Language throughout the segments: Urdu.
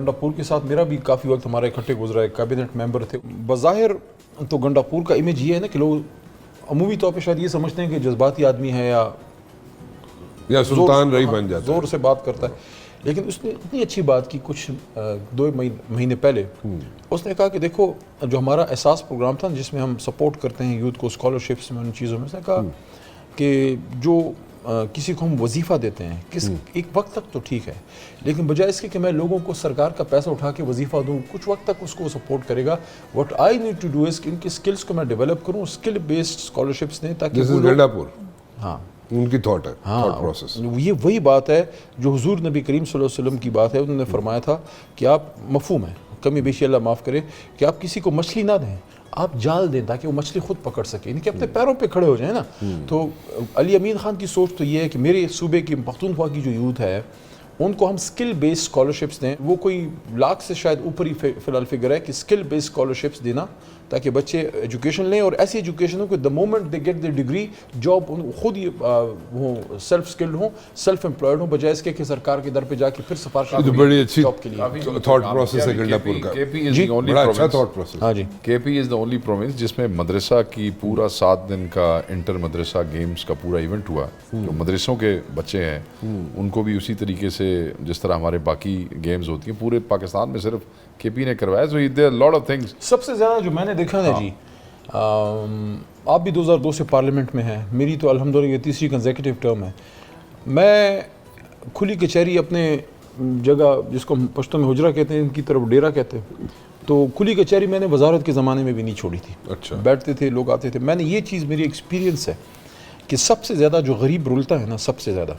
گنڈاپور کے ساتھ میرا بھی کافی وقت ہمارا اکٹھے گزرا ہے، کابینٹ ممبر تھے. بظاہر تو گنڈاپور کا امیج یہ ہے نا کہ لوگ عمومی طور پہ شاید یہ سمجھتے ہیں کہ جذباتی آدمی ہے یا سلطان رہی بن جاتا ہے، زور سے بات کرتا ہے. لیکن اس نے اتنی اچھی بات کی کچھ 2 مہینے پہلے. اس نے کہا کہ دیکھو جو ہمارا احساس پروگرام تھا جس میں ہم سپورٹ کرتے ہیں یوتھ کو اسکالرشپس میں ان چیزوں میں، اس نے کہا کہ جو کسی کو ہم وظیفہ دیتے ہیں ایک وقت تک تو ٹھیک ہے، لیکن بجائے اس کے کہ میں لوگوں کو سرکار کا پیسہ اٹھا کے وظیفہ دوں، کچھ وقت تک اس کو سپورٹ کرے گا. What I need to do is کہ ان کی اسکلس کو میں ڈیولپ کروں، اسکل بیسڈ اسکالرشپس دیں تاکہ گنڈاپور ہاں ان کی تھاٹ ہے، تھاٹ پروسیس. یہ وہی بات ہے جو حضور نبی کریم صلی اللہ علیہ وسلم کی بات ہے. انہوں نے فرمایا تھا کہ آپ مفہوم ہے، کمی بیشی اللہ معاف کرے، کہ آپ کسی کو مچھلی نہ دیں، آپ جال دیں تاکہ وہ مچھلی خود پکڑ سکے، یعنی کہ اپنے پیروں پہ کھڑے ہو جائیں نا. تو علی امین خان کی سوچ تو یہ ہے کہ میرے صوبے کی پختونخوا کی جو یوتھ ہے ان کو ہم اسکل بیسڈ اسکالرشپس دیں. وہ کوئی لاکھ سے شاید اوپر ہی فی الحال فگر ہے کہ اسکل بیسڈ اسکالرشپس دینا تاکہ بچے ایجوکیشن لیں، اور ایسی ایجوکیشن ہو کہ the moment they get the degree job خود ہی وہ سیلف اسکلڈ ہوں، سیلف امپلائڈ ہوں، بجائے اس کے سرکار کے در پہ جا کے پھر سفارش بڑی اچھی جاب کے لیے. تھاٹ پروسیس ہے گنڈاپور کا، بڑا اچھا تھاٹ پروسیس. ہاں جی، کے پی از دا اونلی پروونس جس میں مدرسہ کی پورا 7 دن کا انٹر مدرسہ گیمز کا پورا ایونٹ ہوا. جو مدرسوں کے بچے ہیں ان کو بھی اسی طریقے سے جس طرح ہمارے باقی گیمز ہوتی ہیں پورے پاکستان میں صرف کے پی نے کروایا. So there are lot of things. سب سے زیادہ جو میں نے دیکھا نا جی، آپ بھی 2002 سے پارلیمنٹ میں ہیں، میری تو الحمدللہ یہ تیسری کنزیکٹیو ٹرم ہے. میں کھلی کچہری اپنے جگہ جس کو پشتو میں حجرہ کہتے ہیں، ان کی طرف ڈیرا کہتے ہیں، تو کھلی کچہری میں نے وزارت کے زمانے میں بھی نہیں چھوڑی تھی. اچھا، بیٹھتے تھے لوگ آتے تھے. میں نے یہ چیز میری ایکسپیرینس ہے کہ سب سے زیادہ جو غریب رولتا ہے نا، سب سے زیادہ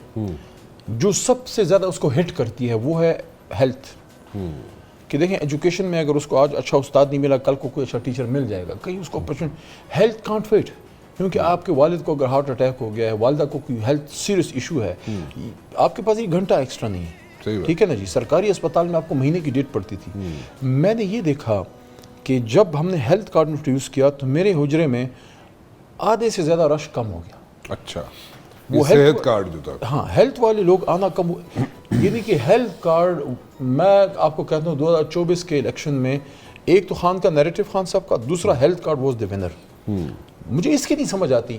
جو سب سے زیادہ اس کو ہٹ کرتی ہے وہ ہے ہیلتھ. کہ دیکھیں ایجوکیشن میں اگر اس کو آج اچھا استاد نہیں ملا، کل کو کوئی اچھا ٹیچر مل جائے گا، کہیں اس کو اپرچونٹی. ہیلتھ کانٹ ویٹ، کیونکہ آپ کے والد کو اگر ہارٹ اٹیک ہو گیا ہے، والدہ کو کوئی ہیلتھ سیریس ایشو ہے، آپ کے پاس ایک گھنٹہ ایکسٹرا نہیں ہے. ٹھیک ہے نا جی. سرکاری اسپتال میں آپ کو مہینے کی ڈیٹ پڑتی تھی. میں نے یہ دیکھا کہ جب ہم نے ہیلتھ کارڈ انٹروڈیوس کیا تو میرے حجرے میں آدھے سے زیادہ رش کم ہو گیا. اچھا، وہ صحت کارڈ جو تھا، ہاں ہیلتھ والے لوگ آنا کم ہو. یعنی کہ ہیلتھ کارڈ میں آپ کو کہتا ہوں 2024 کے الیکشن میں ایک تو خان کا نیریٹو خان صاحب کا، دوسرا health card was the winner. مجھے اس کی نہیں سمجھ آتی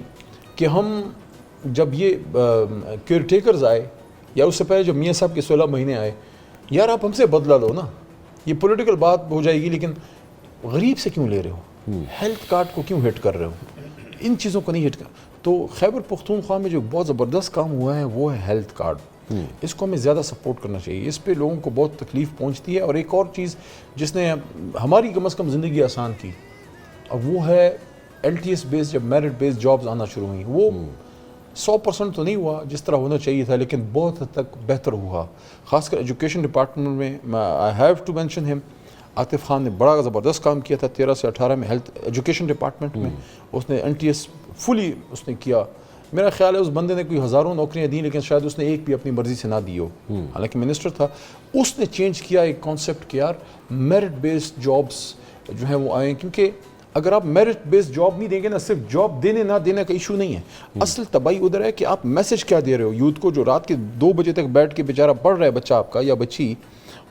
کہ ہم جب یہ کیئر ٹیکرز آئے یا اس سے پہلے جب میاں صاحب کے 16 مہینے آئے، یار آپ ہم سے بدلا لو نا. یہ پولیٹیکل بات ہو جائے گی لیکن غریب سے کیوں لے رہے ہو؟ ہیلتھ کارڈ کو کیوں ہٹ کر رہے ہو؟ ان چیزوں کو نہیں ہٹ کر. تو خیبر پختونخوا میں جو بہت زبردست کام ہوا ہے وہ ہے ہیلتھ کارڈ. اس کو ہمیں زیادہ سپورٹ کرنا چاہیے. اس پہ لوگوں کو بہت تکلیف پہنچتی ہے. اور ایک اور چیز جس نے ہماری کم از کم زندگی آسان کی، اور وہ ہے ایل ٹی ایس بیس. جب میرٹ بیس جابز آنا شروع ہوئیں، وہ 100% تو نہیں ہوا جس طرح ہونا چاہیے تھا، لیکن بہت حد تک بہتر ہوا. خاص کر ایجوکیشن ڈپارٹمنٹ میں آئی ہیو ٹو مینشن ہم. عاطف خان نے بڑا زبردست کام کیا تھا 13 سے 18 میں ہیلتھ ایجوکیشن ڈپارٹمنٹ میں. اس نے این ٹی ایس فلی اس نے کیا. میرا خیال ہے اس بندے نے کوئی ہزاروں نوکریاں دیں لیکن شاید اس نے ایک بھی اپنی مرضی سے نہ دی ہو، حالانکہ منسٹر تھا. اس نے چینج کیا ایک کانسیپٹ کہ یار میرٹ بیسڈ جابس جو ہیں وہ آئیں. کیونکہ اگر آپ میرٹ بیسڈ جاب نہیں دیں گے نا، صرف جاب دینے نہ دینے کا ایشو نہیں ہے. اصل تباہی ادھر ہے کہ آپ میسج کیا دے رہے ہو یوتھ کو، جو رات کے 2 بجے تک بیٹھ کے بیچارہ پڑھ رہا ہے بچہ آپ کا یا بچی،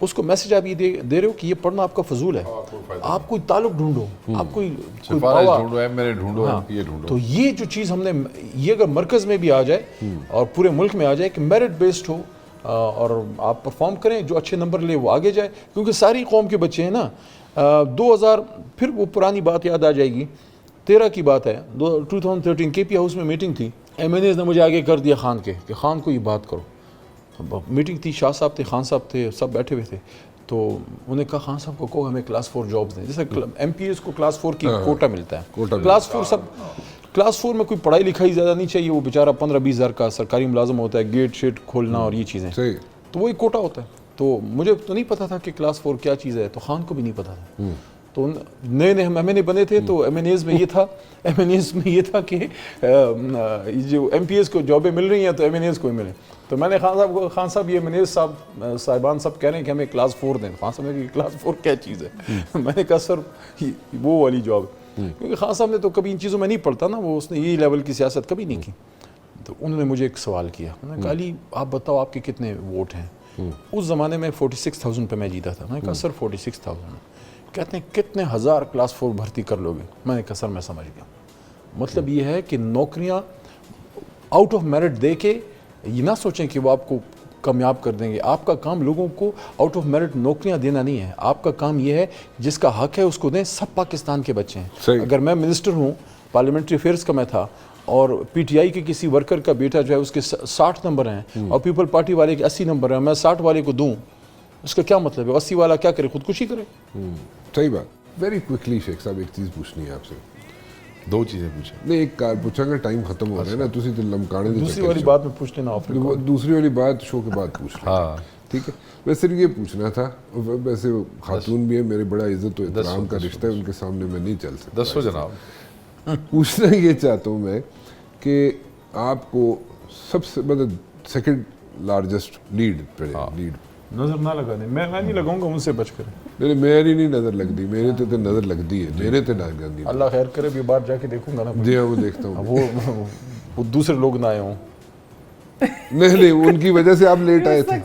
اس کو میسج آپ یہ دے رہے ہو کہ یہ پڑھنا آپ کا فضول ہے. آپ کوئی تعلق ڈھونڈو، آپ کوئی ڈھونڈو، ایم ایل اے ڈھونڈو، ایم پی اے ڈھونڈو. تو یہ جو چیز ہم نے یہ اگر مرکز میں بھی آ جائے اور پورے ملک میں آ جائے کہ میرٹ بیسڈ ہو اور آپ پرفارم کریں، جو اچھے نمبر لے وہ آگے جائے. کیونکہ ساری قوم کے بچے ہیں نا. 2000 پھر وہ پرانی بات یاد آ جائے گی، 13 کی بات ہے، 2013 کے پی ہاؤس میں میٹنگ تھی. ایم این ایز نے مجھے آگے کر دیا خان کے کہ خان کو یہ بات کرو. میٹنگ تھی، شاہ صاحب تھے، خان صاحب تھے، سب بیٹھے ہوئے تھے. تو انہوں نے کہا خان صاحب کو کہو ہمیں کلاس 4 جابز دیں. جیسے ایم پی ایس کو کلاس 4 کی کوٹا ملتا ہے. کلاس 4 سب کلاس 4 میں کوئی پڑھائی لکھائی زیادہ نہیں چاہیے. وہ بیچارہ 15-20 ہزار کا سرکاری ملازم ہوتا ہے، گیٹ شیٹ کھولنا اور یہ چیزیں، تو وہ ایک کوٹا ہوتا ہے. تو مجھے تو نہیں پتا تھا کہ کلاس 4 کیا چیز ہے، تو خان کو بھی نہیں پتا تھا. تو نئے ہم ایم این اے بنے تھے تو ایم این ایز میں یہ تھا کہ جو ایم پی ایس کو جابیں مل رہی ہیں تو ایم این ایز کو ہی ملے. تو میں نے خان صاحب یہ ایم این ایز صاحبان سب کہہ رہے ہیں کہ ہمیں کلاس 4 دیں. خان صاحب نے کہا کلاس 4 کیا چیز ہے؟ میں نے کہا سر وہ والی جاب. کیونکہ خان صاحب نے تو کبھی ان چیزوں میں نہیں پڑھتا نا، وہ اس نے یہی لیول کی سیاست کبھی نہیں کی. تو انہوں نے مجھے ایک سوال کیا، انہوں نے کہا علی آپ بتاؤ آپ کے کتنے ووٹ ہیں؟ اس زمانے میں 46,000 پہ میں جیتا تھا. میں نے کہا سر 46,000. کہتے ہیں کتنے ہزار کلاس 4 بھرتی کر لو گے. میں نے کہا سر میں سمجھ گیا. مطلب یہ ہے کہ نوکریاں آؤٹ آف میرٹ دے کے یہ نہ سوچیں کہ وہ آپ کو کامیاب کر دیں گے. آپ کا کام لوگوں کو آؤٹ آف میرٹ نوکریاں دینا نہیں ہے. آپ کا کام یہ ہے جس کا حق ہے اس کو دیں. سب پاکستان کے بچے ہیں. اگر میں منسٹر ہوں, پارلیمنٹری افیئرس کا میں تھا, اور پی ٹی آئی کے کسی ورکر کا بیٹا جو ہے اس کے 60 نمبر ہیں اور پیپل پارٹی والے کے 80 نمبر ہیں, میں 60 والے کو دوں, اس کا کیا مطلب ہے؟ 80 والا کیا کرے, خودکشی کرے. صحیح بات. ویری کوئکلی شیخ صاحب ایک چیز پوچھنی ہے آپ سے. 2 چیزیں پوچھیں. نہیں ایک کار پوچھا کہ ٹائم ختم ہو رہا ہے نا, تسی تو لمکانے دے. دوسری والی بات میں پوچھ لینا, دوسری والی بات شو کے بعد پوچھ رہا. ہاں ٹھیک ہے. میں صرف یہ پوچھنا تھا, ویسے خاتون بھی ہے, میرے بڑا عزت و احترام کا رشتہ ہے, ان کے سامنے میں نہیں چل سکتا. 10 جناب. پوچھنا یہ چاہتا ہوں میں کہ آپ کو سب سے مطلب سیکنڈ لارجسٹ لیڈ نظر نہ لگانے. میں نہیں لگاؤں گا, مجھ سے بچ کریں. نہیں میری نہیں نظر لگتی, میرے تے نظر لگتی ہے, میرے تے نظر لگتی ہے. اللہ خیر کرے, بھی بار جا کے دیکھوں گا نا. جی ہاں وہ دیکھتا ہوں. وہ دوسرے لوگ نہ آئے ہوں. نہیں ان کی وجہ سے آپ لیٹ آئے تھے.